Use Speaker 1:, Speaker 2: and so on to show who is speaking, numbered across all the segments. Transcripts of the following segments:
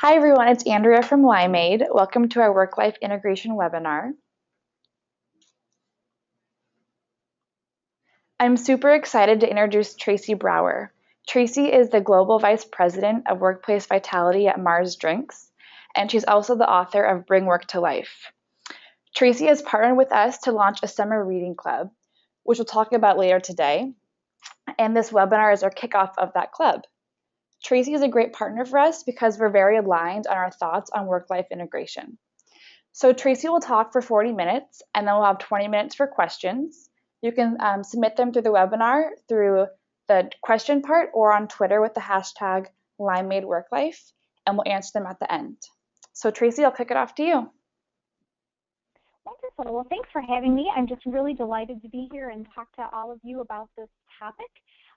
Speaker 1: Hi everyone, it's Andrea from Limeade. Welcome to our Work-Life Integration webinar. I'm super excited to introduce Tracy Brower. Tracy is the Global Vice President of Workplace Vitality at Mars Drinks, and she's also the author of Bring Work to Life. Tracy has partnered with us to launch a summer reading club, which we'll talk about later today, and this webinar is our kickoff of that club. Tracy is a great partner for us because we're very aligned on our thoughts on work-life integration. So Tracy will talk for 40 minutes, and then we'll have 20 minutes for questions. You can submit them through the webinar through the question part or on Twitter with the hashtag LimeadeWorkLife, and we'll answer them at the end. So Tracy, I'll kick it off to you.
Speaker 2: Wonderful. Well, thanks for having me. I'm just really delighted to be here and talk to all of you about this topic.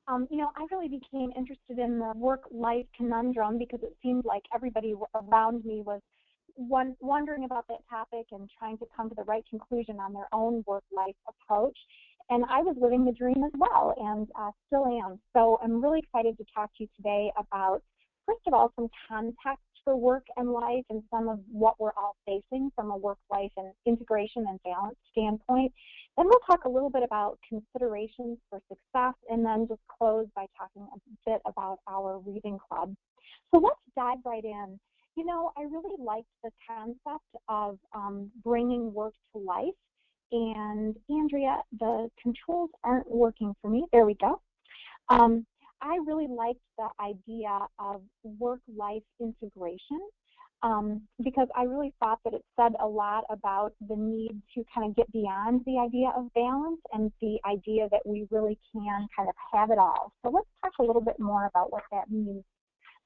Speaker 2: I really became interested in the work-life conundrum because it seemed like everybody around me was wondering about that topic and trying to come to the right conclusion on their own work-life approach. And I was living the dream as well, and still am. So I'm really excited to talk to you today about, first of all, some context for work and life and some of what we're all facing from a work-life and integration and balance standpoint. Then we'll talk a little bit about considerations for success, and then just close by talking a bit about our reading club. So let's dive right in. I really liked the concept of bringing work to life. And Andrea, the controls aren't working for me. There we go. I really liked the idea of work-life integration because I really thought that it said a lot about the need to kind of get beyond the idea of balance and the idea that we really can kind of have it all. So let's talk a little bit more about what that means.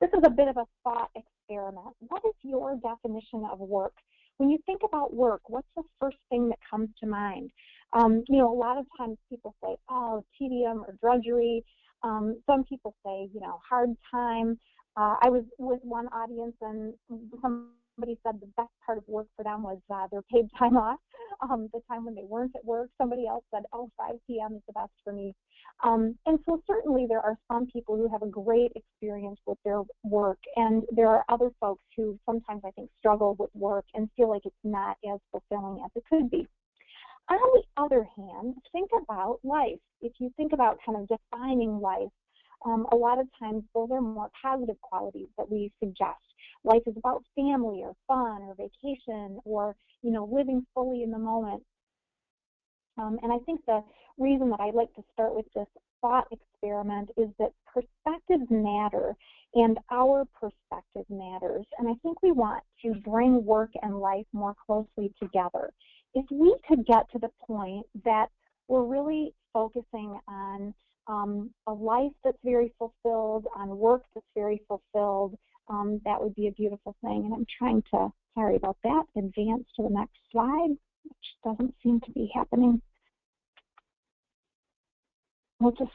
Speaker 2: This is a bit of a thought experiment. What is your definition of work? When you think about work, what's the first thing that comes to mind? A lot of times people say, oh, tedium or drudgery. Some people say, hard time. I was with one audience and somebody said the best part of work for them was their paid time off, the time when they weren't at work. Somebody else said, 5 p.m. is the best for me. And so certainly there are some people who have a great experience with their work, and there are other folks who sometimes I think struggle with work and feel like it's not as fulfilling as it could be. On the other hand, think about life. If you think about kind of defining life, a lot of times those are more positive qualities that we suggest. Life is about family or fun or vacation or, living fully in the moment. And I think the reason that I'd like to start with this thought experiment is that perspectives matter and our perspective matters. And I think we want to bring work and life more closely together. If we could get to the point that we're really focusing on a life that's very fulfilled, on work that's very fulfilled, that would be a beautiful thing. And I'm trying to, sorry about that, advance to the next slide, which doesn't seem to be happening. We'll just,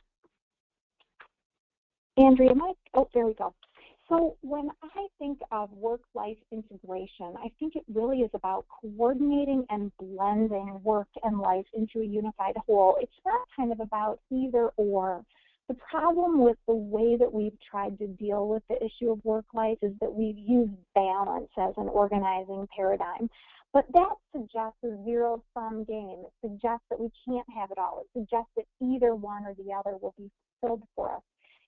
Speaker 2: Andrea, there we go. So when I think of work-life integration, I think it really is about coordinating and blending work and life into a unified whole. It's not kind of about either or. The problem with the way that we've tried to deal with the issue of work-life is that we've used balance as an organizing paradigm. But that suggests a zero-sum game. It suggests that we can't have it all. It suggests that either one or the other will be fulfilled for us.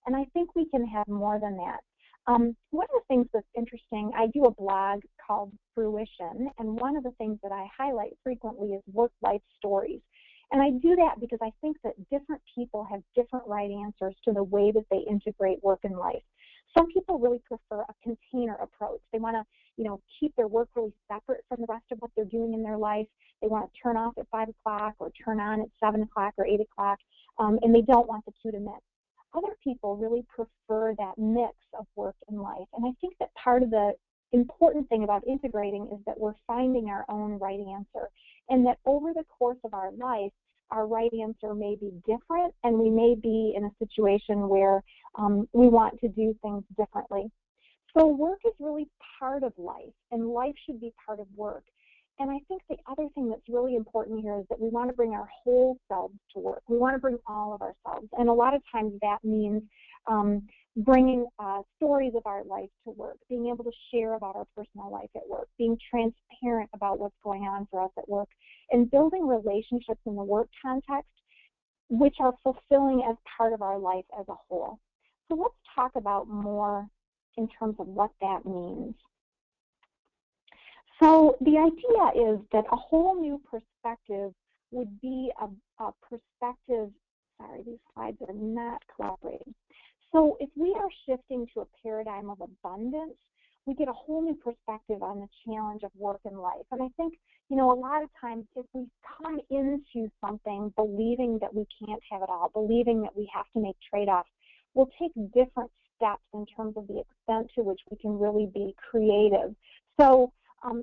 Speaker 2: And I think we can have more than that. One of the things that's interesting, I do a blog called Fruition, and one of the things that I highlight frequently is work-life stories. And I do that because I think that different people have different right answers to the way that they integrate work and life. Some people really prefer a container approach. They want to, keep their work really separate from the rest of what they're doing in their life. They want to turn off at 5 o'clock or turn on at 7 o'clock or 8 o'clock, and they don't want the two to mix. Other people really prefer that mix of work and life. And I think that part of the important thing about integrating is that we're finding our own right answer, and that over the course of our life, our right answer may be different, and we may be in a situation where we want to do things differently. So work is really part of life, and life should be part of work. And I think the other thing that's really important here is that we want to bring our whole selves to work. We want to bring all of ourselves. And a lot of times that means bringing stories of our life to work, being able to share about our personal life at work, being transparent about what's going on for us at work, and building relationships in the work context which are fulfilling as part of our life as a whole. So let's talk about more in terms of what that means. So the idea is that a whole new perspective would be a perspective, sorry, these slides are not cooperating. So if we are shifting to a paradigm of abundance, we get a whole new perspective on the challenge of work and life. And I think, you know, a lot of times if we come into something believing that we can't have it all, believing that we have to make trade-offs, we'll take different steps in terms of the extent to which we can really be creative. So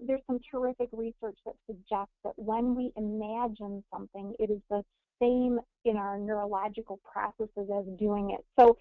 Speaker 2: there's some terrific research that suggests that when we imagine something, it is the same in our neurological processes as doing it. So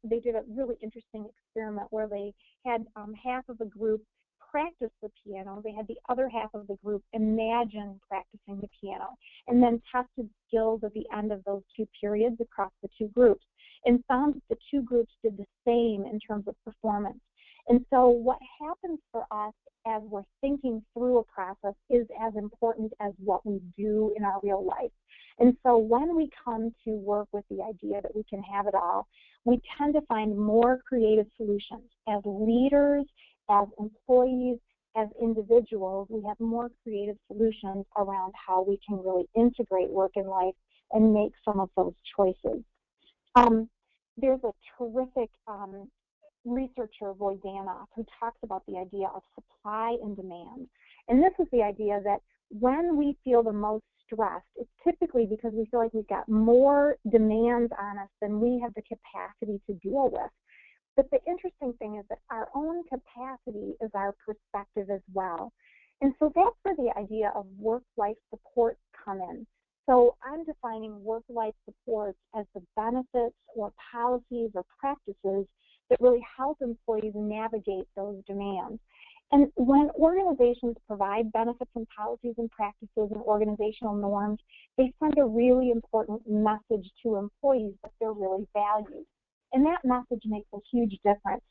Speaker 2: they did a really interesting experiment where they had half of the group practice the piano. They had the other half of the group imagine practicing the piano, and then tested skills at the end of those two periods across the two groups, and found that the two groups did the same in terms of performance. And so what happens for us as we're thinking through a process is as important as what we do in our real life. And so when we come to work with the idea that we can have it all, we tend to find more creative solutions. As leaders, as employees, as individuals, we have more creative solutions around how we can really integrate work and life and make some of those choices. There's a terrific researcher, Voidanov, who talks about the idea of supply and demand. And this is the idea that when we feel the most stressed, it's typically because we feel like we've got more demands on us than we have the capacity to deal with. But the interesting thing is that our own capacity is our perspective as well. And so that's where the idea of work-life supports come in. So I'm defining work-life supports as the benefits or policies or practices that really help employees navigate those demands. And when organizations provide benefits and policies and practices and organizational norms, they send a really important message to employees that they're really valued. And that message makes a huge difference.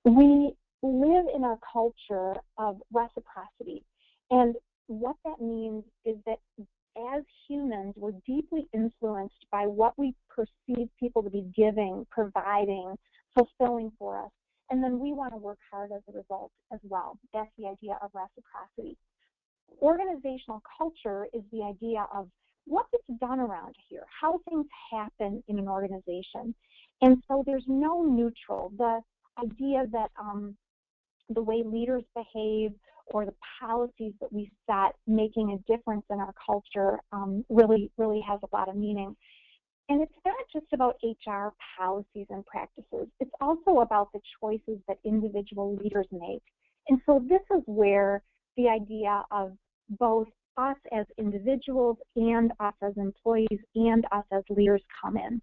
Speaker 2: We live in a culture of reciprocity. And what that means is that as humans, we're deeply influenced by what we perceive people to be giving, providing, fulfilling for us. And then we want to work hard as a result as well. That's the idea of reciprocity. Organizational culture is the idea of what gets done around here, how things happen in an organization. And so there's no neutral. The idea that the way leaders behave or the policies that we set making a difference in our culture really has a lot of meaning. And it's not just about HR policies and practices. It's also about the choices that individual leaders make. And so this is where the idea of both us as individuals and us as employees and us as leaders come in.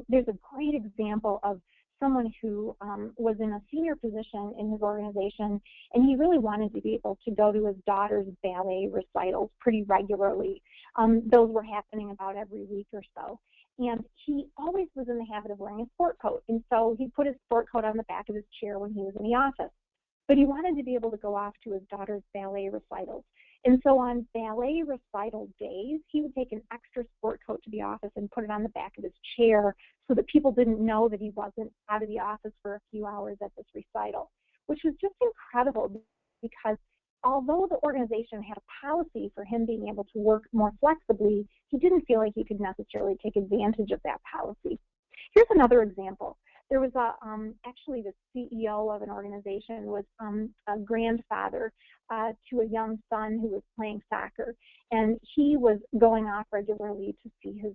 Speaker 2: There's a great example of someone who was in a senior position in his organization, and he really wanted to be able to go to his daughter's ballet recitals pretty regularly. Those were happening about every week or so. And he always was in the habit of wearing a sport coat. And so he put his sport coat on the back of his chair when he was in the office. But he wanted to be able to go off to his daughter's ballet recitals. And so on ballet recital days, he would take an extra sport coat to the office and put it on the back of his chair so that people didn't know that he wasn't out of the office for a few hours at this recital, which was just incredible because although the organization had a policy for him being able to work more flexibly, he didn't feel like he could necessarily take advantage of that policy. Here's another example. There was actually the CEO of an organization was a grandfather to a young son who was playing soccer, and he was going off regularly to see his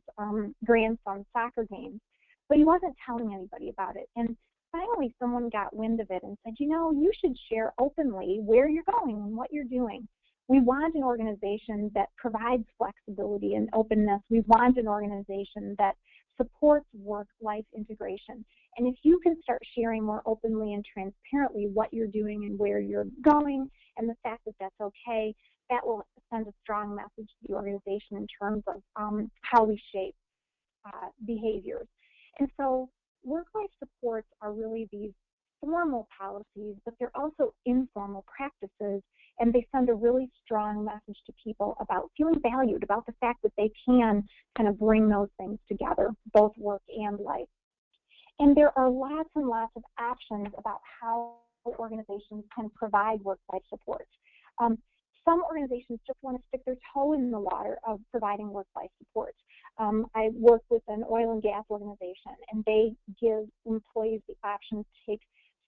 Speaker 2: grandson's soccer games, but he wasn't telling anybody about it. And finally, someone got wind of it and said, you know, you should share openly where you're going and what you're doing. We want an organization that provides flexibility and openness. We want an organization that supports work-life integration. And if you can start sharing more openly and transparently what you're doing and where you're going and the fact that that's okay, that will send a strong message to the organization in terms of how we shape behaviors. And so work-life supports are really these formal policies, but they're also informal practices, and they send a really strong message to people about feeling valued, about the fact that they can kind of bring those things together, both work and life. And there are lots and lots of options about how organizations can provide work-life support. Some organizations just want to stick their toe in the water of providing work-life support. I work with an oil and gas organization, and they give employees the option to take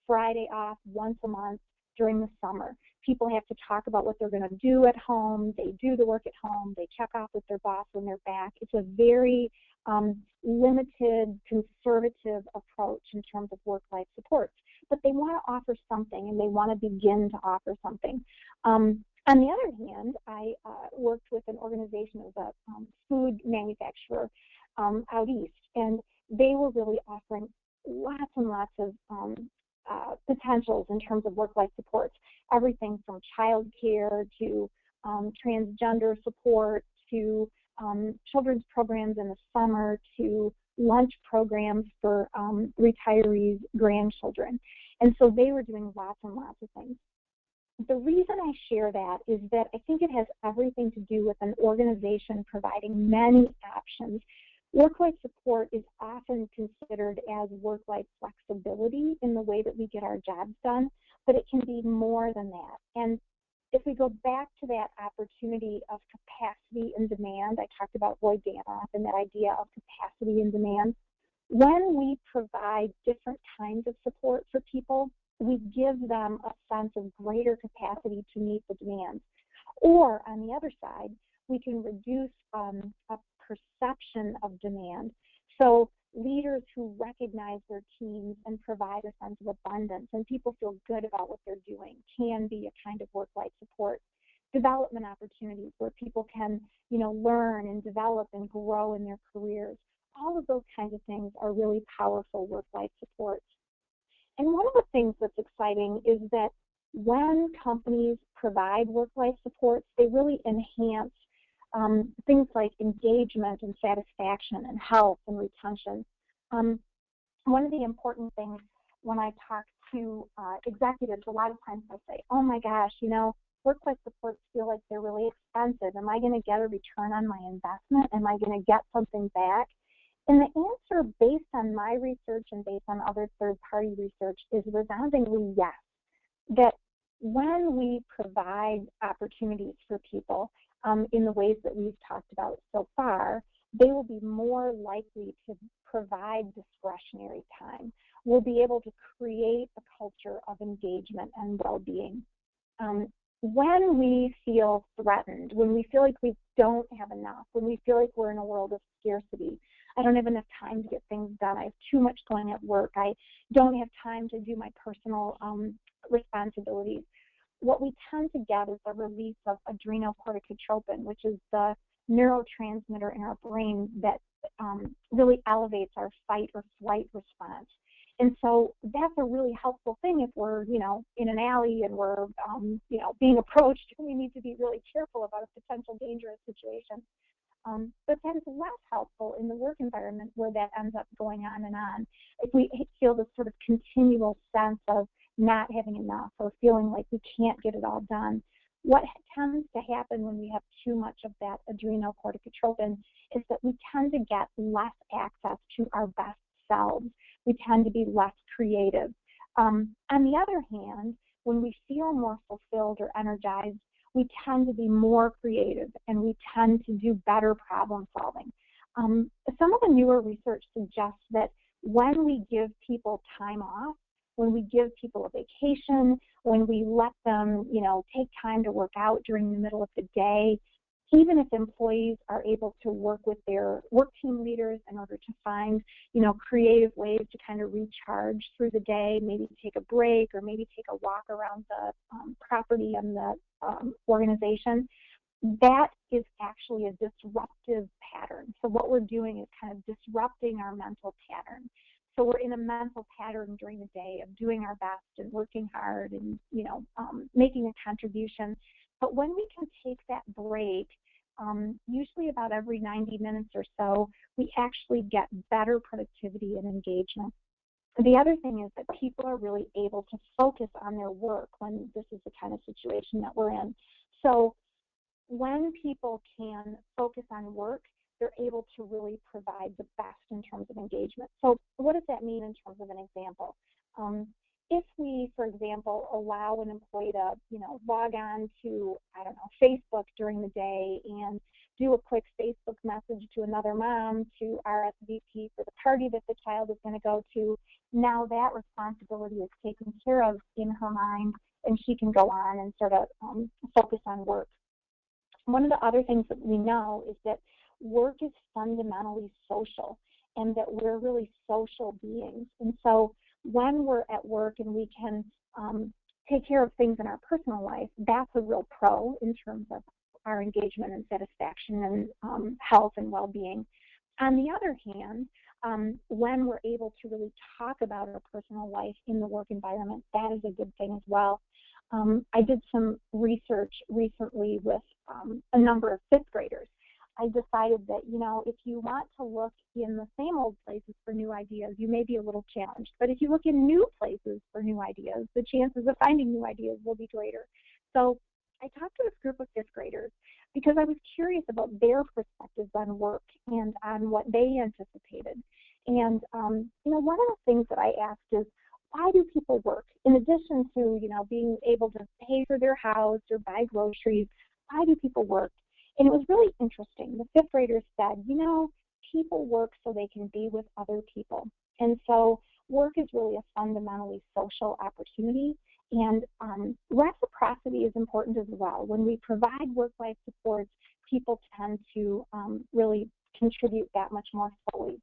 Speaker 2: Friday off once a month during the summer. People have to talk about what they're going to do at home. They do the work at home. They check off with their boss when they're back. It's a very limited, conservative approach in terms of work-life support. But they want to offer something, and they want to begin to offer something. On the other hand, I worked with an organization of a food manufacturer out east, and they were really offering lots and lots of potentials in terms of work-life supports, everything from child care to transgender support to children's programs in the summer to lunch programs for retirees' grandchildren. And so they were doing lots and lots of things. The reason I share that is that I think it has everything to do with an organization providing many options. Work-life support is often considered as work-life flexibility in the way that we get our jobs done, but it can be more than that. And if we go back to that opportunity of capacity and demand, I talked about Boyd Danoff and that idea of capacity and demand. When we provide different kinds of support for people, we give them a sense of greater capacity to meet the demands. Or on the other side, we can reduce a perception of demand. So leaders who recognize their teams and provide a sense of abundance and people feel good about what they're doing can be a kind of work-life support. Development opportunities where people can, learn and develop and grow in their careers. All of those kinds of things are really powerful work-life supports. And one of the things that's exciting is that when companies provide work-life supports, they really enhance things like engagement and satisfaction and health and retention. One of the important things when I talk to executives, a lot of times I say, oh my gosh, work-life supports feel like they're really expensive. Am I going to get a return on my investment? Am I going to get something back? And the answer, based on my research and based on other third-party research, is resoundingly yes. That when we provide opportunities for people in the ways that we've talked about so far, they will be more likely to provide discretionary time. We'll be able to create a culture of engagement and well-being. When we feel threatened, when we feel like we don't have enough, when we feel like we're in a world of scarcity, I don't have enough time to get things done, I have too much going at work, I don't have time to do my personal responsibilities, what we tend to get is a release of adrenocorticotropin, which is the neurotransmitter in our brain that really elevates our fight or flight response. And so that's a really helpful thing if we're, in an alley and we're, being approached, and we need to be really careful about a potential dangerous situation. But that is less helpful in the work environment where that ends up going on and on. If we feel this sort of continual sense of not having enough or feeling like we can't get it all done, what tends to happen when we have too much of that adrenocorticotropin is that we tend to get less access to our best selves. We tend to be less creative. On the other hand, when we feel more fulfilled or energized, we tend to be more creative and we tend to do better problem solving. Some of the newer research suggests that when we give people time off, when we give people a vacation, when we let them, take time to work out during the middle of the day, even if employees are able to work with their work team leaders in order to find, creative ways to kind of recharge through the day, maybe take a break or maybe take a walk around the property and the organization, that is actually a disruptive pattern. So what we're doing is kind of disrupting our mental pattern. So we're in a mental pattern during the day of doing our best and working hard and, making a contribution. But when we can take that break, usually about every 90 minutes or so, we actually get better productivity and engagement. The other thing is that people are really able to focus on their work when this is the kind of situation that we're in. So when people can focus on work, they're able to really provide the best in terms of engagement. So what does that mean in terms of an example? If we, for example, allow an employee to, log on to, Facebook during the day and do a quick Facebook message to another mom to RSVP for the party that the child is going to go to, now that responsibility is taken care of in her mind, and she can go on and sort of focus on work. One of the other things that we know is that work is fundamentally social, and that we're really social beings. And so when we're at work and we can take care of things in our personal life, that's a real pro in terms of our engagement and satisfaction and health and well-being. On the other hand, when we're able to really talk about our personal life in the work environment, that is a good thing as well. I did some research recently with a number of fifth graders. I decided that, if you want to look in the same old places for new ideas, you may be a little challenged. But if you look in new places for new ideas, the chances of finding new ideas will be greater. So I talked to this group of fifth graders because I was curious about their perspectives on work and on what they anticipated. And, one of the things that I asked is, why do people work? In addition to, being able to pay for their house or buy groceries, why do people work? And it was really interesting. The fifth graders said, people work so they can be with other people. And so work is really a fundamentally social opportunity. And reciprocity is important as well. When we provide work-life supports, people tend to really contribute that much more fully.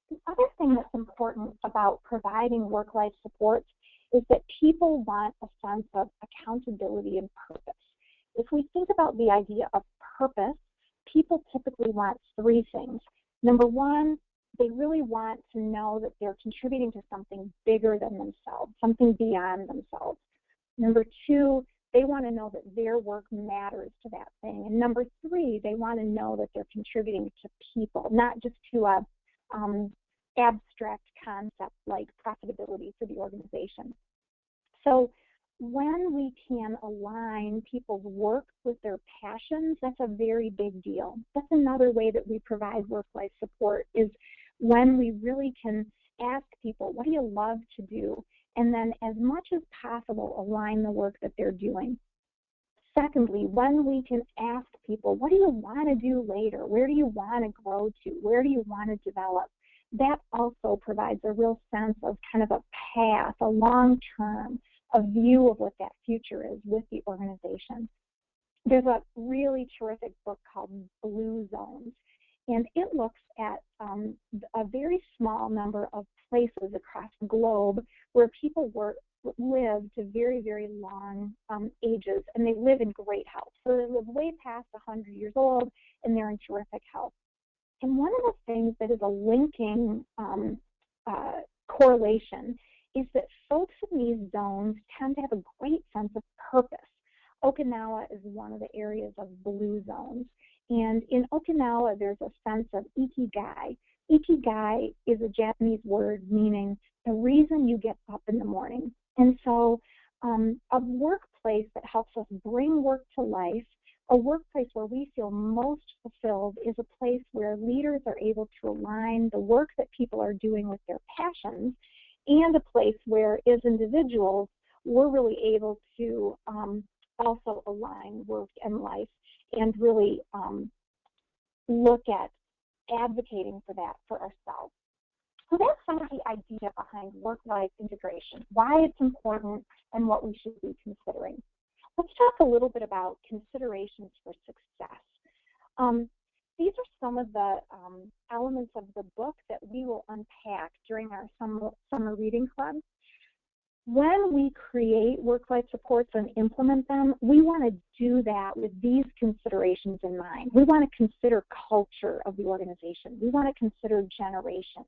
Speaker 2: The other thing that's important about providing work-life supports is that people want a sense of accountability and purpose. If we think about the idea of purpose, people typically want three things. Number one, they really want to know that they're contributing to something bigger than themselves, something beyond themselves. Number two, they want to know that their work matters to that thing. And number three, they want to know that they're contributing to people, not just to a abstract concept like profitability for the organization. So when we can align people's work with their passions, that's a very big deal. That's another way that we provide work-life support, is when we really can ask people, what do you love to do? And then as much as possible, align the work that they're doing. Secondly, when we can ask people, what do you want to do later? Where do you want to grow to? Where do you want to develop? That also provides a real sense of kind of a path, a long-term, a view of what that future is with the organization. There's a really terrific book called Blue Zones, and it looks at a very small number of places across the globe where people live to very, very long ages, and they live in great health. So they live way past 100 years old, and they're in terrific health. And one of the things that is a linking correlation is that folks in these zones tend to have a great sense of purpose. Okinawa is one of the areas of blue zones. And in Okinawa, there's a sense of ikigai. Ikigai is a Japanese word meaning the reason you get up in the morning. And so a workplace that helps us bring work to life, a workplace where we feel most fulfilled, is a place where leaders are able to align the work that people are doing with their passions, and a place where, as individuals, we're really able to also align work and life and really look at advocating for that for ourselves. So that's some of the idea behind work-life integration, why it's important, and what we should be considering. Let's talk a little bit about considerations for success. These are some of the elements of the book that we will unpack during our summer reading club. When we create work-life supports and implement them, we want to do that with these considerations in mind. We want to consider culture of the organization. We want to consider generations.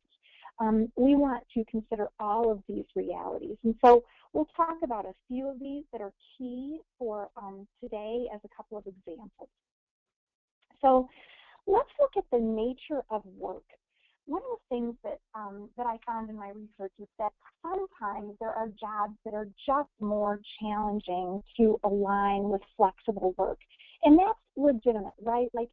Speaker 2: We want to consider all of these realities. And so we'll talk about a few of these that are key for today as a couple of examples. So let's look at the nature of work. one of the things that I found in my research is that sometimes there are jobs that are just more challenging to align with flexible work. And that's legitimate, right? Like,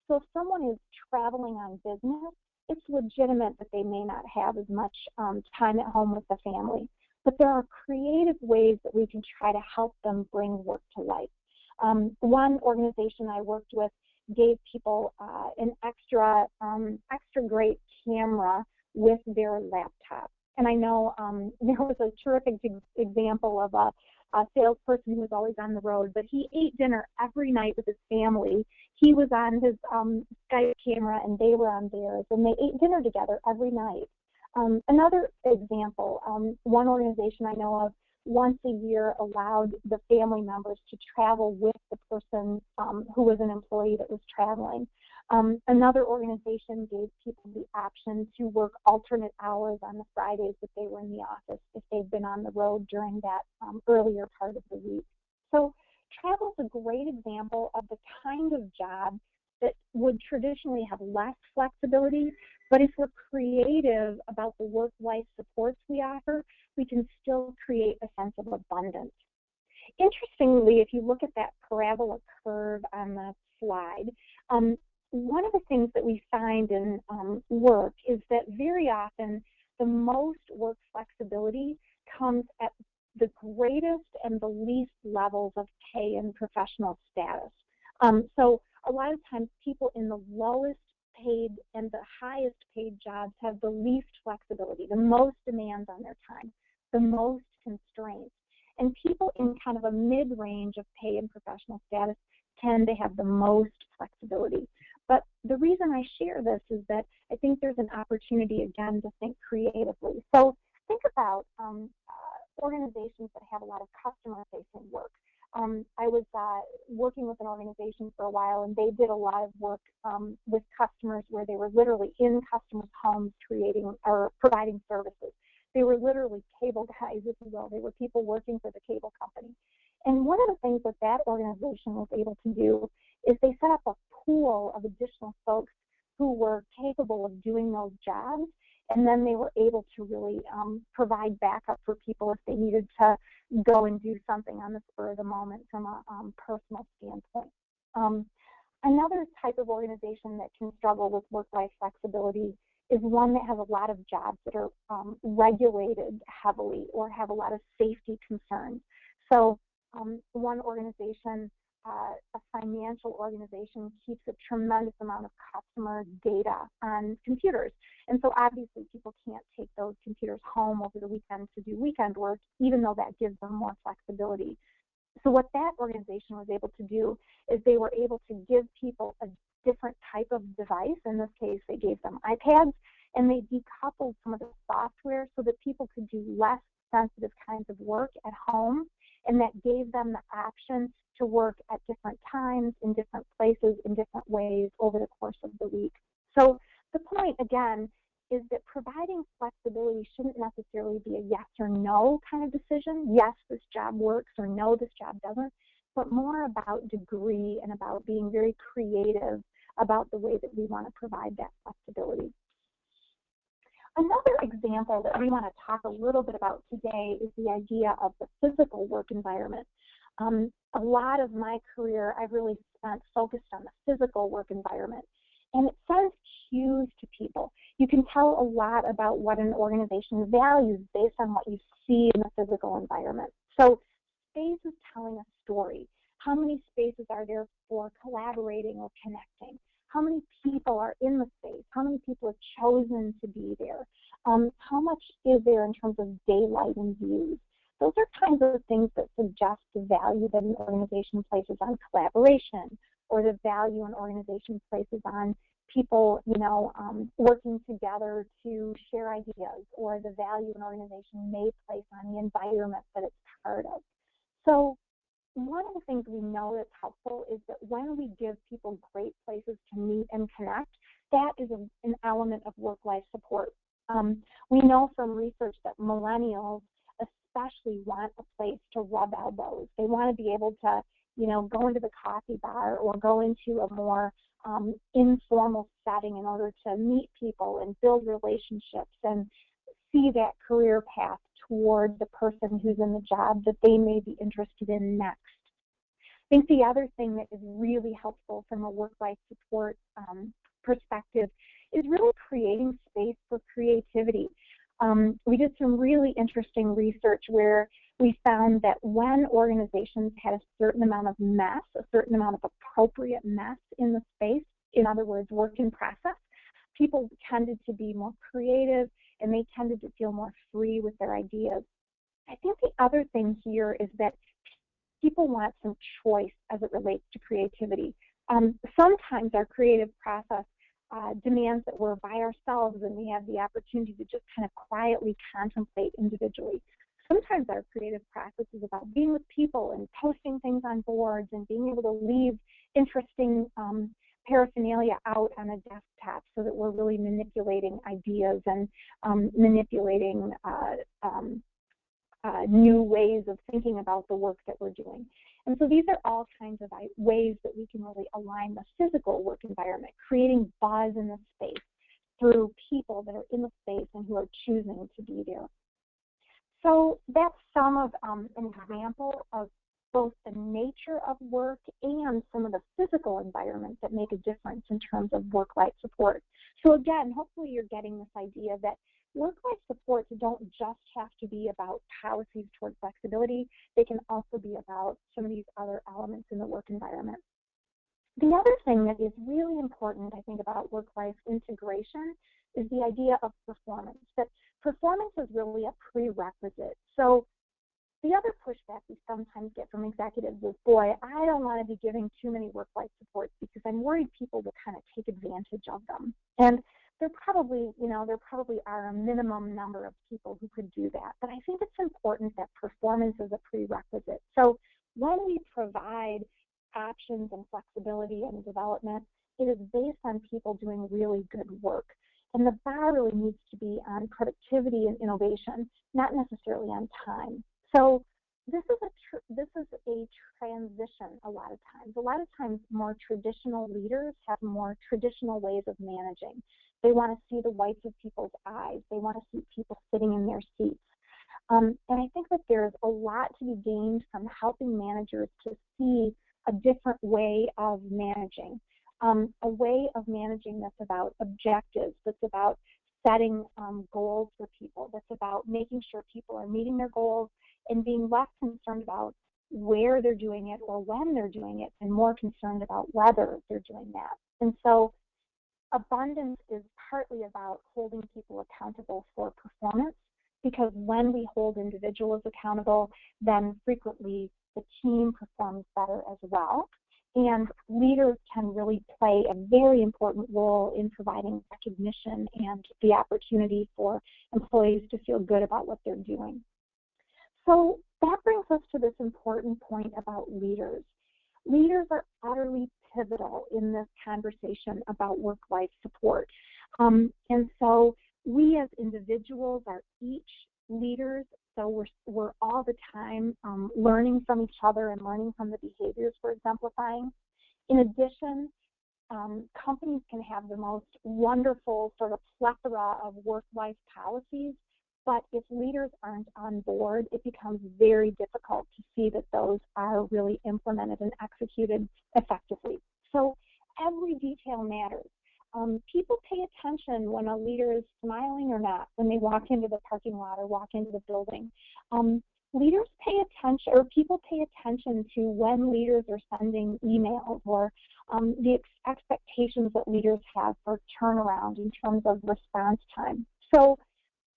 Speaker 2: so if someone is traveling on business, it's legitimate that they may not have as much time at home with the family. But there are creative ways that we can try to help them bring work to life. One organization I worked with gave people an extra great camera with their laptop. And I know there was a terrific example of a salesperson who was always on the road, but he ate dinner every night with his family. He was on his Skype camera and they were on theirs, and they ate dinner together every night. Another example, one organization I know of once a year allowed the family members to travel with the person who was an employee that was traveling. Another organization gave people the option to work alternate hours on the Fridays that they were in the office if they've been on the road during that earlier part of the week. So travel is a great example of the kind of job that would traditionally have less flexibility, but if we're creative about the work-life supports we offer, we can still create a sense of abundance. Interestingly, if you look at that parabola curve on the slide, one of the things that we find in work is that very often the most work flexibility comes at the greatest and the least levels of pay and professional status. So a lot of times people in the lowest paid and the highest paid jobs have the least flexibility, the most demands on their time, the most constraints. And people in kind of a mid-range of pay and professional status tend to have the most flexibility. But the reason I share this is that I think there's an opportunity, again, to think creatively. So think about organizations that have a lot of customer-facing work. I was working with an organization for a while, and they did a lot of work with customers where they were literally in customers' homes creating or providing services. They were literally cable guys, if you will. They were people working for the cable company. And one of the things that that organization was able to do is they set up a pool of additional folks who were capable of doing those jobs, and then they were able to really provide backup for people if they needed to go and do something on the spur of the moment from a personal standpoint. Another type of organization that can struggle with work-life flexibility is one that has a lot of jobs that are regulated heavily or have a lot of safety concerns. So one organization, a financial organization, keeps a tremendous amount of customer data on computers. And so obviously people can't take those computers home over the weekend to do weekend work, even though that gives them more flexibility. So what that organization was able to do is they were able to give people a different type of device. In this case, they gave them iPads, and they decoupled some of the software so that people could do less sensitive kinds of work at home, and that gave them the option to work at different times, in different places, in different ways over the course of the week. So the point, again, is that providing flexibility shouldn't necessarily be a yes or no kind of decision. Yes, this job works, or no, this job doesn't, but more about degree and about being very creative about the way that we want to provide that flexibility. Another example that we want to talk a little bit about today is the idea of the physical work environment. A lot of my career, I've really spent focused on the physical work environment, and it sends cues to people. You can tell a lot about what an organization values based on what you see in the physical environment. So space is telling a story. How many spaces are there for collaborating or connecting? How many people are in the space? How many people have chosen to be there? How much is there in terms of daylight and views? Those are kinds of things that suggest the value that an organization places on collaboration, or the value an organization places on people, working together to share ideas, or the value an organization may place on the environment that it's part of. So one of the things we know that's helpful is that when we give people great places to meet and connect, that is an element of work-life support. We know from research that millennials especially want a place to rub elbows. They want to be able to, go into the coffee bar or go into a more informal setting in order to meet people and build relationships and see that career path toward the person who's in the job that they may be interested in next. I think the other thing that is really helpful from a work-life support perspective is really creating space for creativity. We did some really interesting research where we found that when organizations had a certain amount of mess, a certain amount of appropriate mess in the space, in other words, work in process, people tended to be more creative and they tended to feel more free with their ideas. I think the other thing here is that people want some choice as it relates to creativity. Sometimes our creative process demands that we're by ourselves and we have the opportunity to just kind of quietly contemplate individually. Sometimes our creative process is about being with people and posting things on boards and being able to leave interesting paraphernalia out on a desktop so that we're really manipulating ideas and manipulating new ways of thinking about the work that we're doing. And so these are all kinds of ways that we can really align the physical work environment, creating buzz in the space through people that are in the space and who are choosing to be there. So that's some of an example of both the nature of work and some of the physical environments that make a difference in terms of work-life support. So again, hopefully you're getting this idea that work-life supports don't just have to be about policies toward flexibility. They can also be about some of these other elements in the work environment. The other thing that is really important, I think, about work-life integration is the idea of performance, that performance is really a prerequisite. So the other pushback we sometimes get from executives is, boy, I don't want to be giving too many work-life supports because I'm worried people will kind of take advantage of them. And there probably are a minimum number of people who could do that. But I think it's important that performance is a prerequisite. So when we provide options and flexibility and development, it is based on people doing really good work. And the bar really needs to be on productivity and innovation, not necessarily on time. So this is a transition a lot of times. A lot of times more traditional leaders have more traditional ways of managing. They want to see the whites of people's eyes. They want to see people sitting in their seats. And I think that there's a lot to be gained from helping managers to see a different way of managing, a way of managing that's about objectives, that's about setting goals for people, that's about making sure people are meeting their goals and being less concerned about where they're doing it or when they're doing it and more concerned about whether they're doing that. And so abundance is partly about holding people accountable for performance, because when we hold individuals accountable, then frequently the team performs better as well. And leaders can really play a very important role in providing recognition and the opportunity for employees to feel good about what they're doing. So that brings us to this important point about leaders. Leaders are utterly pivotal in this conversation about work-life support. And so we as individuals are each leaders, so we're all the time learning from each other and learning from the behaviors we're exemplifying. In addition, companies can have the most wonderful sort of plethora of work-life policies, but if leaders aren't on board, it becomes very difficult to see that those are really implemented and executed effectively. So every detail matters. People pay attention when a leader is smiling or not when they walk into the parking lot or walk into the building. Leaders pay attention, or people pay attention to when leaders are sending emails or the expectations that leaders have for turnaround in terms of response time. So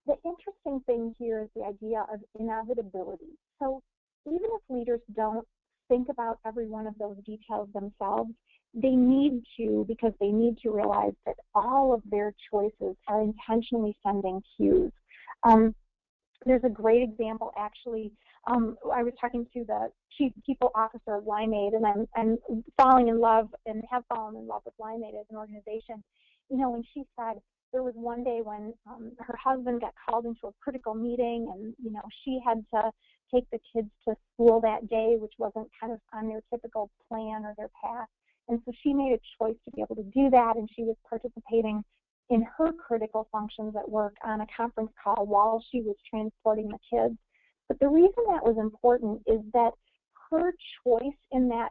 Speaker 2: the interesting thing here is the idea of inevitability. So even if leaders don't think about every one of those details themselves, they need to, because they need to realize that all of their choices are intentionally sending cues. There's a great example, actually. I was talking to the chief people officer of Limeade, and I'm falling in love and have fallen in love with Limeade as an organization. You know, when she said there was one day when her husband got called into a critical meeting, and you know she had to take the kids to school that day, which wasn't kind of on their typical plan or their path. And so she made a choice to be able to do that, and she was participating in her critical functions at work on a conference call while she was transporting the kids. But the reason that was important is that her choice in that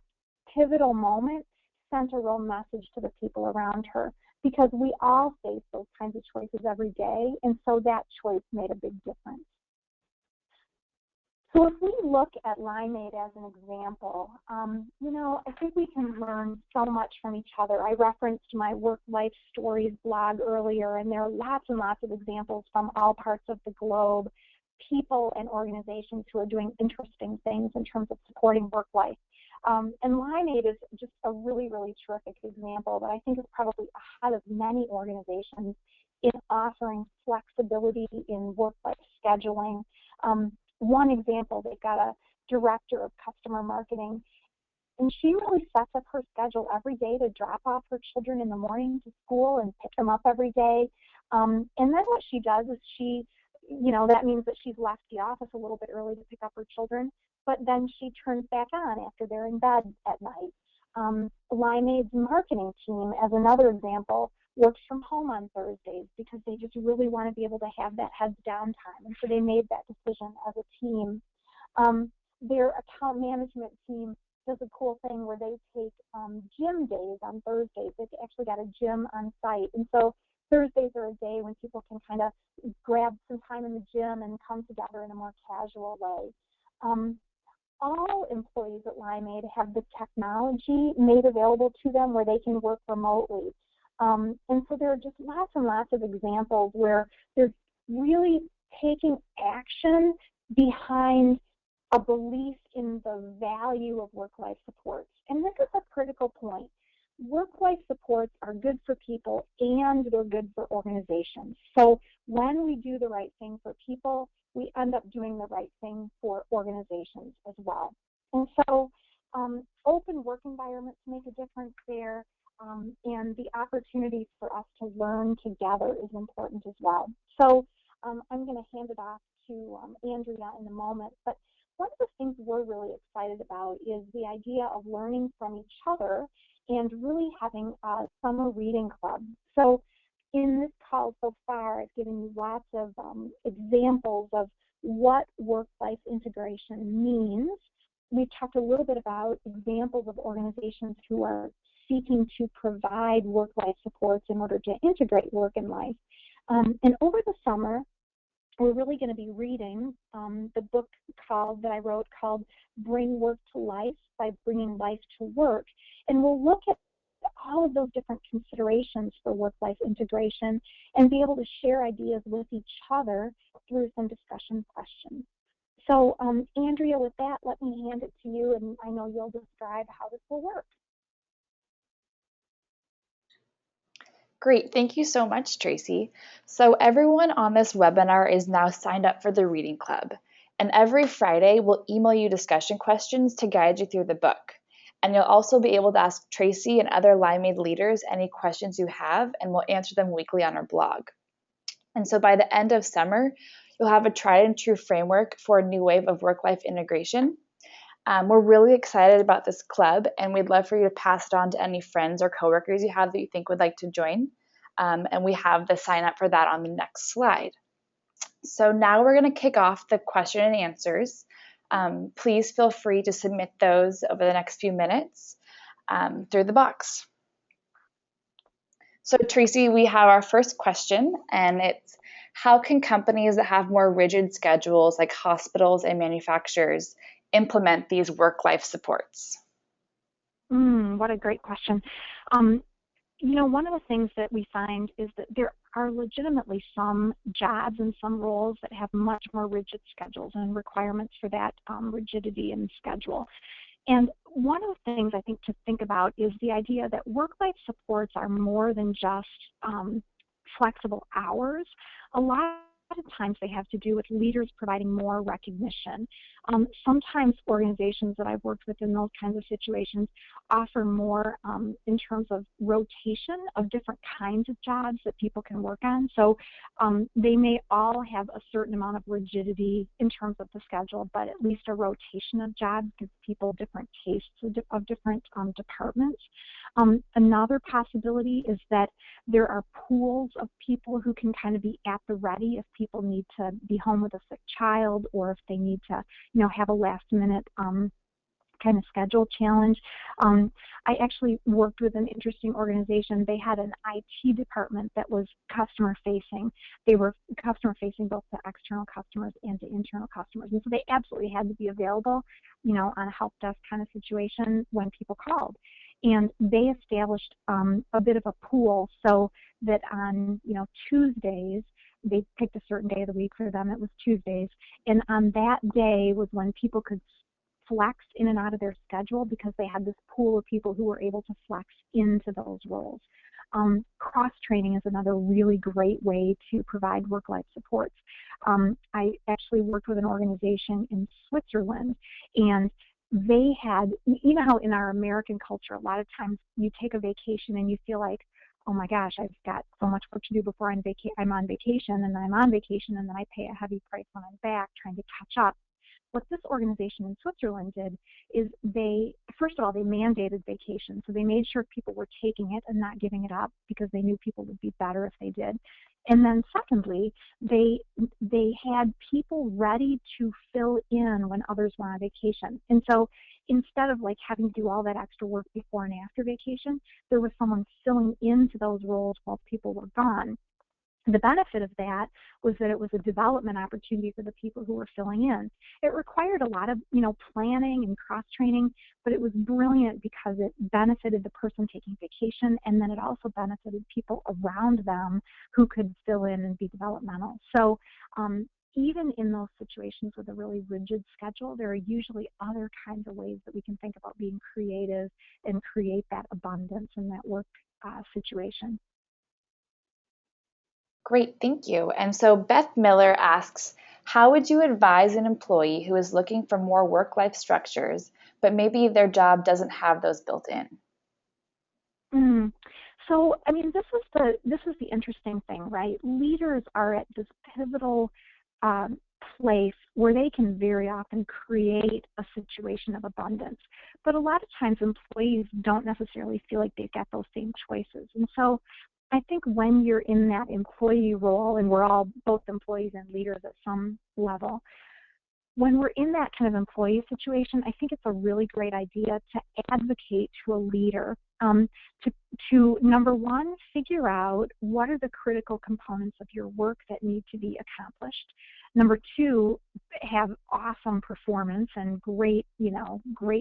Speaker 2: pivotal moment sent a real message to the people around her, because we all face those kinds of choices every day, and so that choice made a big difference. So if we look at Limeade as an example, I think we can learn so much from each other. I referenced my Work Life Stories blog earlier, and there are lots and lots of examples from all parts of the globe, people and organizations who are doing interesting things in terms of supporting work life. And Limeade is just a really, really terrific example that I think is probably ahead of many organizations in offering flexibility in work-life scheduling. One example, they've got a director of customer marketing, and she really sets up her schedule every day to drop off her children in the morning to school and pick them up every day. And then what she does is that means that she's left the office a little bit early to pick up her children, but then she turns back on after they're in bed at night. Limeade's marketing team, as another example, works from home on Thursdays because they just really want to be able to have that heads down time, and so they made that decision as a team. Their account management team does a cool thing where they take gym days on Thursdays. They've actually got a gym on site, and so Thursdays are a day when people can kind of grab some time in the gym and come together in a more casual way. All employees at Limeade have the technology made available to them where they can work remotely. And so there are just lots and lots of examples where they're really taking action behind a belief in the value of work-life supports. And this is a critical point. Work-life supports are good for people and they're good for organizations. So when we do the right thing for people, we end up doing the right thing for organizations as well. And so open work environments make a difference there, and the opportunities for us to learn together is important as well. So I'm going to hand it off to Andrea in a moment, but one of the things we're really excited about is the idea of learning from each other and really having a summer reading club. So in this call so far, I've given you lots of examples of what work-life integration means. We've talked a little bit about examples of organizations who are seeking to provide work-life supports in order to integrate work and life. And over the summer, we're really going to be reading the book that I wrote called Bring Work to Life by Bringing Life to Work. And we'll look at all of those different considerations for work-life integration and be able to share ideas with each other through some discussion questions. So Andrea, with that, let me hand it to you, and I know you'll describe how this will work.
Speaker 1: Great, thank you so much, Tracy. So everyone on this webinar is now signed up for the reading club. And every Friday, we'll email you discussion questions to guide you through the book. And you'll also be able to ask Tracy and other Limeade leaders any questions you have, and we'll answer them weekly on our blog. And so by the end of summer, you'll have a tried and true framework for a new wave of work-life integration. We're really excited about this club, and we'd love for you to pass it on to any friends or coworkers you have that you think would like to join. And we have the sign up for that on the next slide. So now we're going to kick off the question and answers. Please feel free to submit those over the next few minutes through the box. So Tracy, we have our first question, and it's, how can companies that have more rigid schedules like hospitals and manufacturers implement these work-life supports?
Speaker 2: What a great question. One of the things that we find is that there are legitimately some jobs and some roles that have much more rigid schedules and requirements for that rigidity in schedule. And one of the things I think to think about is the idea that work-life supports are more than just flexible hours. A lot of times they have to do with leaders providing more recognition Sometimes organizations that I've worked with in those kinds of situations offer more in terms of rotation of different kinds of jobs that people can work on. So they may all have a certain amount of rigidity in terms of the schedule, but at least a rotation of jobs gives people different tastes of different departments. Another possibility is that there are pools of people who can kind of be at the ready if people need to be home with a sick child, or if they need to, have a last minute kind of schedule challenge. I actually worked with an interesting organization. They had an IT department that was customer facing. They were customer facing both to external customers and to internal customers. And so they absolutely had to be available, on a help desk kind of situation when people called. And they established a bit of a pool so that on, Tuesdays, they picked a certain day of the week. For them, it was Tuesdays. And on that day was when people could flex in and out of their schedule, because they had this pool of people who were able to flex into those roles. Cross-training is another really great way to provide work-life supports. I actually worked with an organization in Switzerland, and they had, how in our American culture, a lot of times you take a vacation and you feel like, oh my gosh, I've got so much work to do before I'm on vacation, and then I'm on vacation, and then I pay a heavy price when I'm back trying to catch up. What this organization in Switzerland did is first of all, they mandated vacation. So they made sure people were taking it and not giving it up, because they knew people would be better if they did. And then secondly, they had people ready to fill in when others were on vacation. And so instead of having to do all that extra work before and after vacation, there was someone filling into those roles while people were gone. The benefit of that was that it was a development opportunity for the people who were filling in. It required a lot of, planning and cross-training, but it was brilliant because it benefited the person taking vacation, and then it also benefited people around them who could fill in and be developmental. So even in those situations with a really rigid schedule, there are usually other kinds of ways that we can think about being creative and create that abundance in that work situation.
Speaker 1: Great, thank you. And so Beth Miller asks, how would you advise an employee who is looking for more work-life structures, but maybe their job doesn't have those built in?
Speaker 2: So, this is the interesting thing, right? Leaders are at this pivotal place where they can very often create a situation of abundance. But a lot of times employees don't necessarily feel like they've got those same choices. And so I think when you're in that employee role, and we're all both employees and leaders at some level, when we're in that kind of employee situation, I think it's a really great idea to advocate to a leader to number one, figure out what are the critical components of your work that need to be accomplished. Number two, have awesome performance and great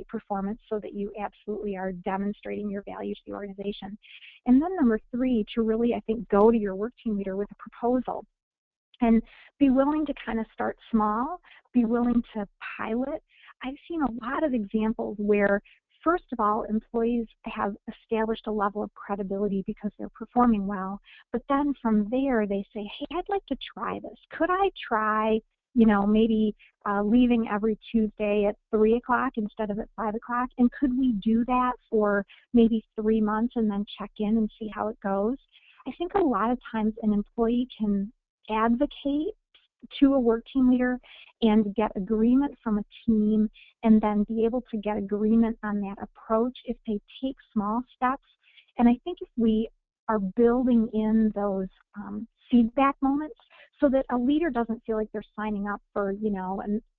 Speaker 2: performance so that you absolutely are demonstrating your value to the organization. And then number three, to really, I think, go to your work team leader with a proposal and be willing to kind of start small, be willing to pilot. I've seen a lot of examples where, first of all, employees have established a level of credibility because they're performing well, but then from there they say, hey, I'd like to try this. Could I try, maybe leaving every Tuesday at 3 o'clock instead of at 5 o'clock? And could we do that for maybe 3 months and then check in and see how it goes? I think a lot of times an employee can advocate to a work team leader and get agreement from a team, and then be able to get agreement on that approach if they take small steps. And I think if we are building in those feedback moments so that a leader doesn't feel like they're signing up for,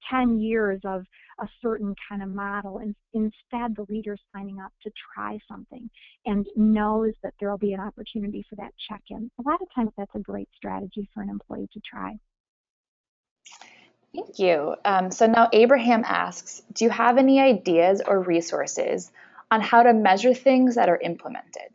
Speaker 2: 10 years of a certain kind of model, and instead the leader's signing up to try something and knows that there will be an opportunity for that check-in. A lot of times that's a great strategy for an employee to try.
Speaker 1: Thank you. So now Abraham asks, do you have any ideas or resources on how to measure things that are implemented?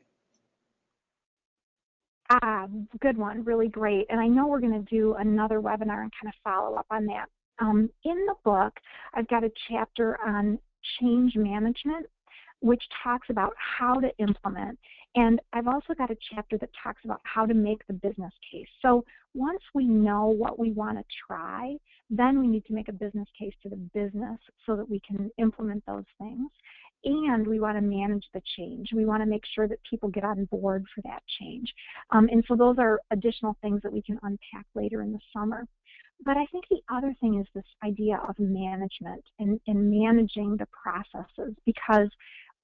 Speaker 2: Good one, really great. And I know we're going to do another webinar and kind of follow up on that. In the book, I've got a chapter on change management, which talks about how to implement. And I've also got a chapter that talks about how to make the business case. So once we know what we want to try, Then we need to make a business case to the business so that we can implement those things. And we want to manage the change. We want to make sure that people get on board for that change. And so those are additional things that we can unpack later in the summer. But I think the other thing is this idea of management and managing the processes, because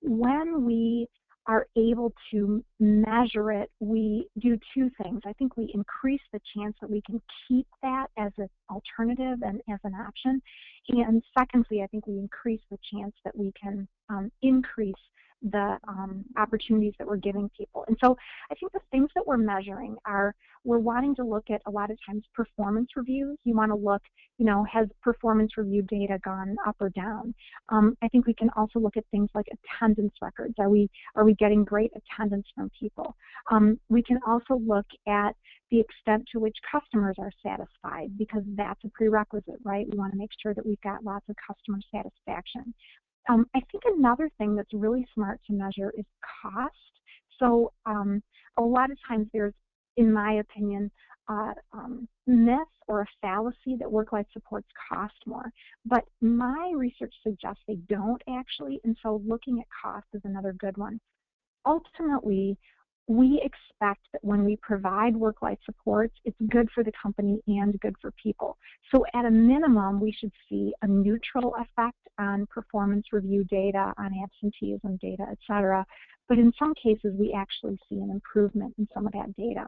Speaker 2: when we are able to measure it, we do two things. I think we increase the chance that we can keep that as an alternative and as an option. And secondly, I think we increase the chance that we can increase the opportunities that we're giving people. And so I think the things that we're measuring are, we're wanting to look at a lot of times performance reviews. You want to look, has performance review data gone up or down? I think we can also look at things like attendance records. Are we getting great attendance from people? We can also look at the extent to which customers are satisfied, because that's a prerequisite, right? We want to make sure that we've got lots of customer satisfaction. I think another thing that's really smart to measure is cost. So a lot of times there's, in my opinion, myth or a fallacy that work-life supports cost more. But my research suggests they don't actually, and so looking at cost is another good one. Ultimately, we expect that when we provide work-life supports, it's good for the company and good for people. So at a minimum, we should see a neutral effect on performance review data, on absenteeism data, et cetera. But in some cases, we actually see an improvement in some of that data.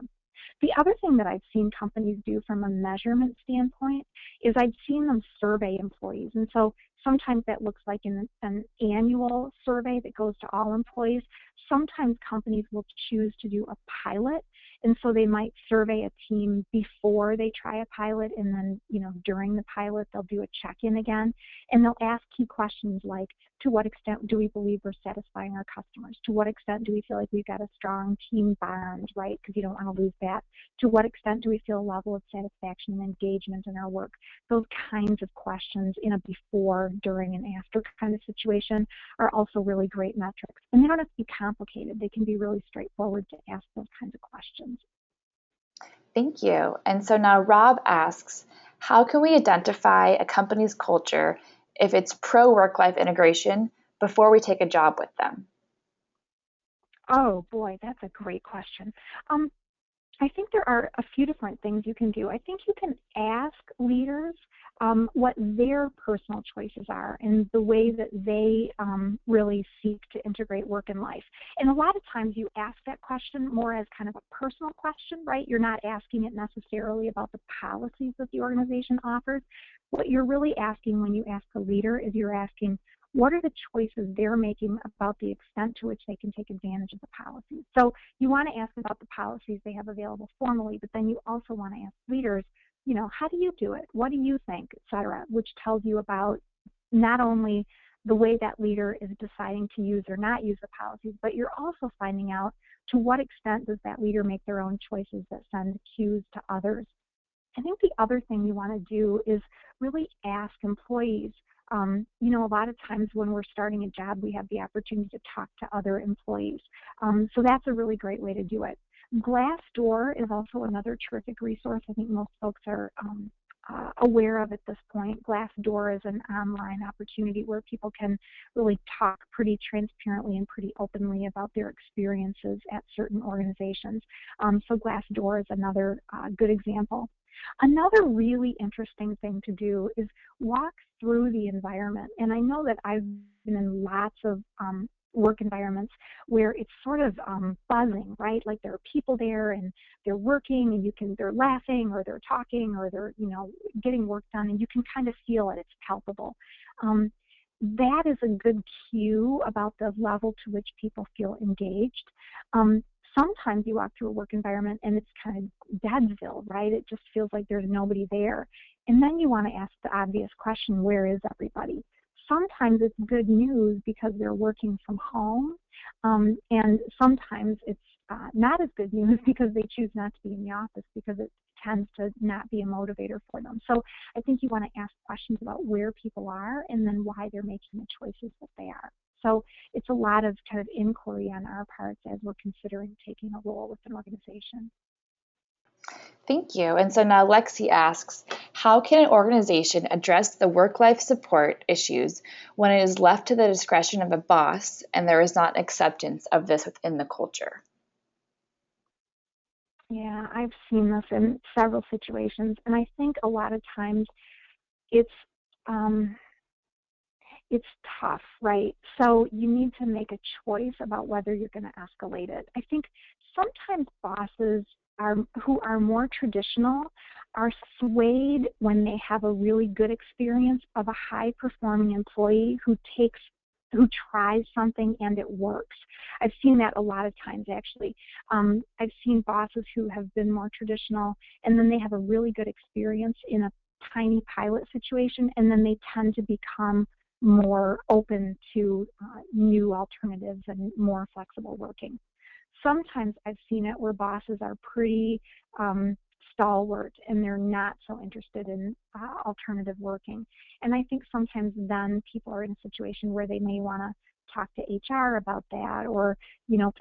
Speaker 2: The other thing that I've seen companies do from a measurement standpoint is I've seen them survey employees. And so sometimes that looks like an annual survey that goes to all employees. Sometimes companies will choose to do a pilot. And so they might survey a team before they try a pilot, and then, during the pilot, they'll do a check-in again. And they'll ask key questions like, to what extent do we believe we're satisfying our customers? To what extent do we feel like we've got a strong team bond, right? Because you don't want to lose that. To what extent do we feel a level of satisfaction and engagement in our work? Those kinds of questions in a before, during, and after kind of situation are also really great metrics. And they don't have to be complicated. They can be really straightforward to ask those kinds of questions.
Speaker 1: Thank you. And so now Rob asks, how can we identify a company's culture if it's pro-work-life integration before we take a job with them?
Speaker 2: Oh boy, that's a great question. I think there are a few different things you can do. I think you can ask leaders what their personal choices are and the way that they really seek to integrate work and life. And a lot of times you ask that question more as kind of a personal question, right? You're not asking it necessarily about the policies that the organization offers. What you're really asking when you ask a leader is you're asking, what are the choices they're making about the extent to which they can take advantage of the policies? So you want to ask about the policies they have available formally, but then you also want to ask leaders, how do you do it? What do you think, et cetera, which tells you about not only the way that leader is deciding to use or not use the policies, but you're also finding out to what extent does that leader make their own choices that send cues to others. I think the other thing you want to do is really ask employees. A lot of times when we're starting a job, we have the opportunity to talk to other employees. So that's a really great way to do it. Glassdoor is also another terrific resource I think most folks are aware of at this point. Glassdoor is an online opportunity where people can really talk pretty transparently and pretty openly about their experiences at certain organizations. So Glassdoor is another good example. Another really interesting thing to do is walk through the environment. And I know that I've been in lots of work environments where it's sort of buzzing, right? Like there are people there and they're working and they're laughing or they're talking or they're, getting work done, and you can kind of feel it. It's palpable. That is a good cue about the level to which people feel engaged. Sometimes you walk through a work environment and it's kind of deadville, right? It just feels like there's nobody there. And then you want to ask the obvious question, where is everybody? Sometimes it's good news because they're working from home. And sometimes it's not as good news because they choose not to be in the office because it tends to not be a motivator for them. So I think you want to ask questions about where people are and then why they're making the choices that they are. So it's a lot of kind of inquiry on our part as we're considering taking a role with an organization.
Speaker 1: Thank you. And so now Lexi asks, how can an organization address the work-life support issues when it is left to the discretion of a boss and there is not acceptance of this within the culture?
Speaker 2: Yeah, I've seen this in several situations, and I think a lot of times it's um, it's tough, right? So you need to make a choice about whether you're going to escalate it. I think sometimes bosses who are more traditional are swayed when they have a really good experience of a high performing employee who tries something and it works. I've seen that a lot of times actually. I've seen bosses who have been more traditional and then they have a really good experience in a tiny pilot situation and then they tend to become more open to new alternatives and more flexible working. Sometimes I've seen it where bosses are pretty stalwart and they're not so interested in alternative working. And I think sometimes then people are in a situation where they may want to talk to HR about that or,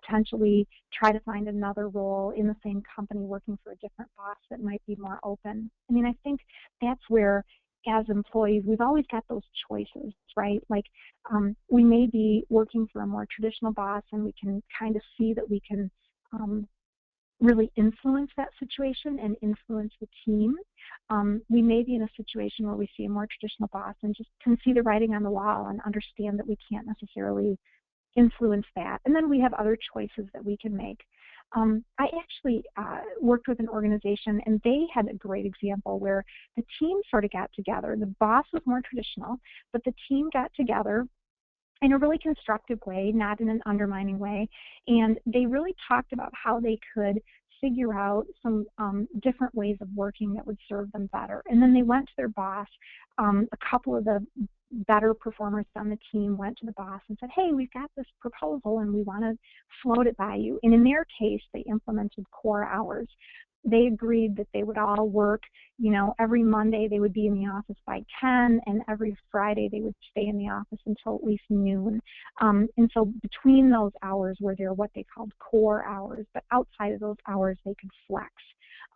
Speaker 2: potentially try to find another role in the same company working for a different boss that might be more open. I mean, I think that's where as employees, we've always got those choices, right? Like we may be working for a more traditional boss and we can kind of see that we can really influence that situation and influence the team. We may be in a situation where we see a more traditional boss and just can see the writing on the wall and understand that we can't necessarily influence that. And then we have other choices that we can make. I actually worked with an organization and they had a great example where the team sort of got together. The boss was more traditional, but the team got together in a really constructive way, not in an undermining way. And they really talked about how they could figure out some different ways of working that would serve them better. And then they went to their boss. A couple of the better performers on the team went to the boss and said, hey, we've got this proposal and we want to float it by you. And in their case, they implemented core hours. They agreed that they would all work, every Monday they would be in the office by 10 and every Friday they would stay in the office until at least noon. And so between those hours were there what they called core hours, but outside of those hours they could flex.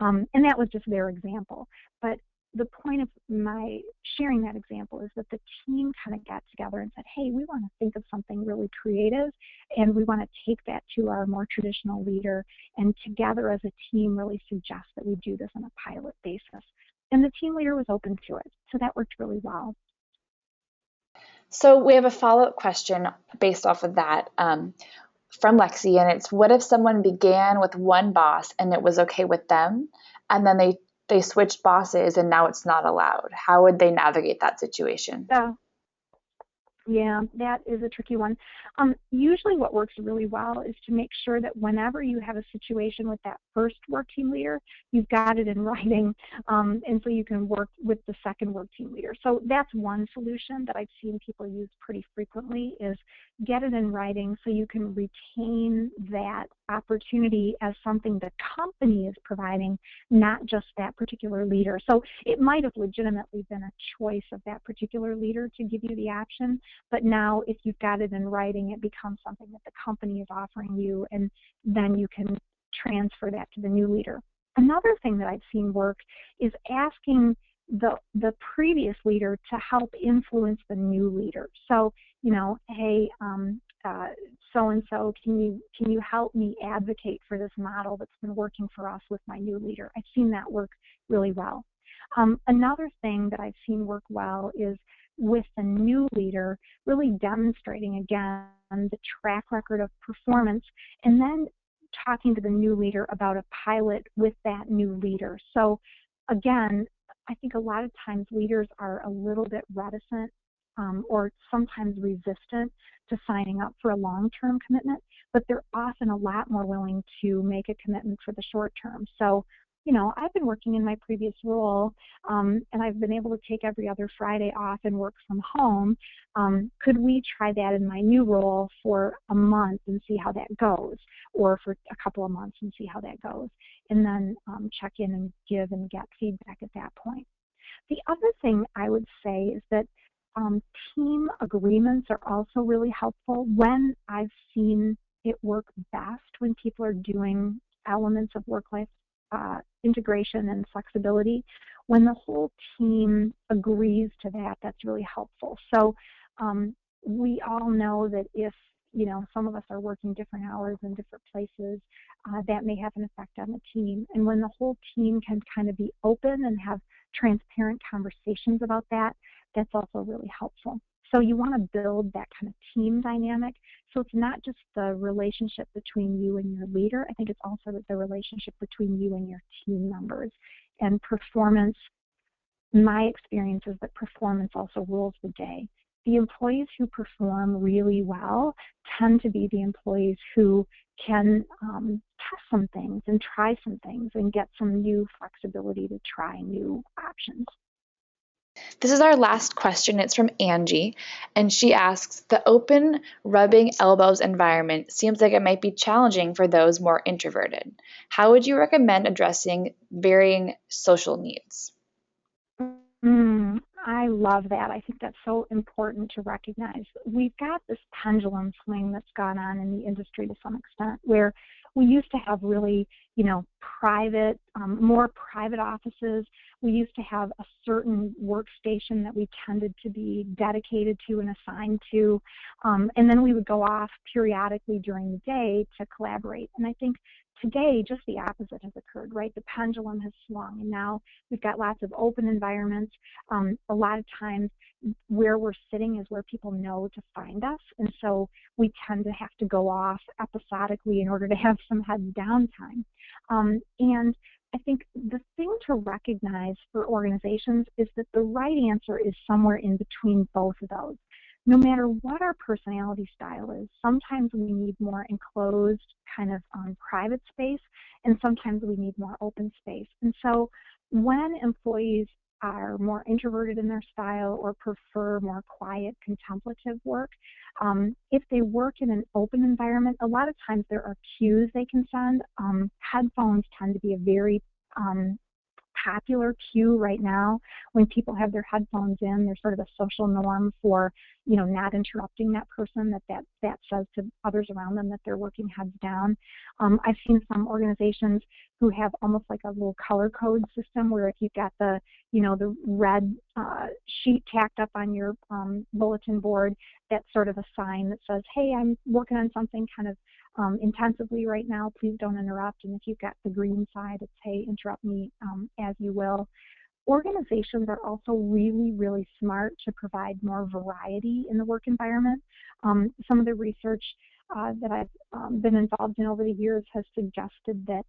Speaker 2: And that was just their example. But the point of my sharing that example is that the team kind of got together and said, hey, we want to think of something really creative and we want to take that to our more traditional leader and together as a team really suggest that we do this on a pilot basis. And the team leader was open to it. So that worked really well.
Speaker 1: So we have a follow-up question based off of that from Lexi, and it's, what if someone began with one boss and it was okay with them, and then they switched bosses and now it's not allowed? How would they navigate that situation?
Speaker 2: Yeah, that is a tricky one. Usually what works really well is to make sure that whenever you have a situation with that first work team leader, you've got it in writing, and so you can work with the second work team leader. So that's one solution that I've seen people use pretty frequently is get it in writing so you can retain that opportunity as something the company is providing, not just that particular leader. So it might have legitimately been a choice of that particular leader to give you the option, but now if you've got it in writing, it becomes something that the company is offering you, and then you can transfer that to the new leader. Another thing that I've seen work is asking the previous leader to help influence the new leader. So, hey, so-and-so, can you help me advocate for this model that's been working for us with my new leader? I've seen that work really well. Another thing that I've seen work well is with the new leader, really demonstrating again the track record of performance, and then talking to the new leader about a pilot with that new leader. So again, I think a lot of times leaders are a little bit reticent or sometimes resistant to signing up for a long-term commitment, but they're often a lot more willing to make a commitment for the short term. So, I've been working in my previous role, and I've been able to take every other Friday off and work from home. Could we try that in my new role for a month and see how that goes, or for a couple of months and see how that goes, and then check in and give and get feedback at that point. The other thing I would say is that team agreements are also really helpful. When I've seen it work best when people are doing elements of work-life integration and flexibility. When the whole team agrees to that, that's really helpful. So we all know that if some of us are working different hours in different places, that may have an effect on the team. And when the whole team can kind of be open and have transparent conversations about that, that's also really helpful. So you want to build that kind of team dynamic. So it's not just the relationship between you and your leader. I think it's also the relationship between you and your team members. And performance, my experience is that performance also rules the day. The employees who perform really well tend to be the employees who can test some things and try some things and get some new flexibility to try new options.
Speaker 1: This is our last question. It's from Angie, and she asks, the open rubbing elbows environment seems like it might be challenging for those more introverted. How would you recommend addressing varying social needs?
Speaker 2: I love that. I think that's so important to recognize. We've got this pendulum swing that's gone on in the industry to some extent, where we used to have really, private, more private offices. We used to have a certain workstation that we tended to be dedicated to and assigned to, and then we would go off periodically during the day to collaborate. And I think today, just the opposite has occurred, right? The pendulum has swung, and now we've got lots of open environments. A lot of times where we're sitting is where people know to find us, and so we tend to have to go off episodically in order to have some heads down time. And I think the thing to recognize for organizations is that the right answer is somewhere in between both of those. No matter what our personality style is, sometimes we need more enclosed kind of private space, and sometimes we need more open space. And so when employees are more introverted in their style or prefer more quiet, contemplative work, if they work in an open environment, a lot of times there are cues they can send. Headphones tend to be a very popular cue right now. When people have their headphones in, there's sort of a social norm for, not interrupting that person, that says to others around them that they're working heads down. I've seen some organizations who have almost like a little color code system where if you've got the red sheet tacked up on your bulletin board, that's sort of a sign that says, hey, I'm working on something kind of intensively right now, please don't interrupt. And if you've got the green side, it's, hey, interrupt me as you will. Organizations are also really, really smart to provide more variety in the work environment. Some of the research that I've been involved in over the years has suggested that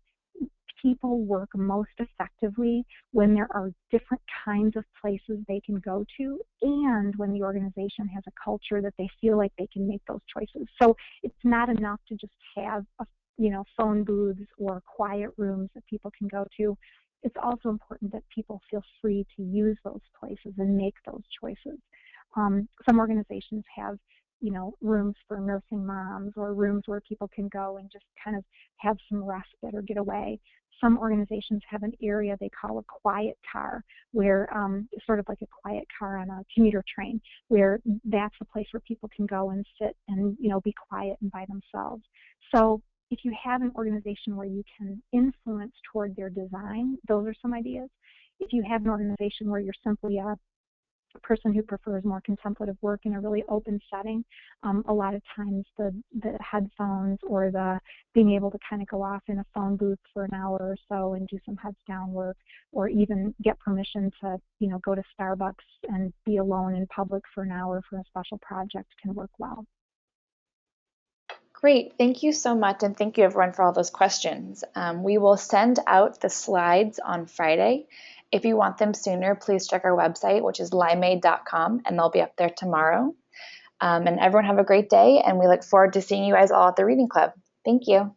Speaker 2: people work most effectively when there are different kinds of places they can go to, and when the organization has a culture that they feel like they can make those choices. So it's not enough to just have phone booths or quiet rooms that people can go to. It's also important that people feel free to use those places and make those choices. Some organizations have rooms for nursing moms, or rooms where people can go and just kind of have some respite or get away. Some organizations have an area they call a quiet car, where sort of like a quiet car on a commuter train, where that's a place where people can go and sit and be quiet and by themselves. So if you have an organization where you can influence toward their design, those are some ideas. If you have an organization where you're simply a person who prefers more contemplative work in a really open setting, a lot of times the headphones or the being able to kind of go off in a phone booth for an hour or so and do some heads down work, or even get permission to go to Starbucks and be alone in public for an hour for a special project can work well.
Speaker 1: Great. Thank you so much, and thank you everyone for all those questions. We will send out the slides on Friday. If you want them sooner, please check our website, which is limeade.com, and they'll be up there tomorrow. And everyone have a great day, and we look forward to seeing you guys all at the Reading Club. Thank you.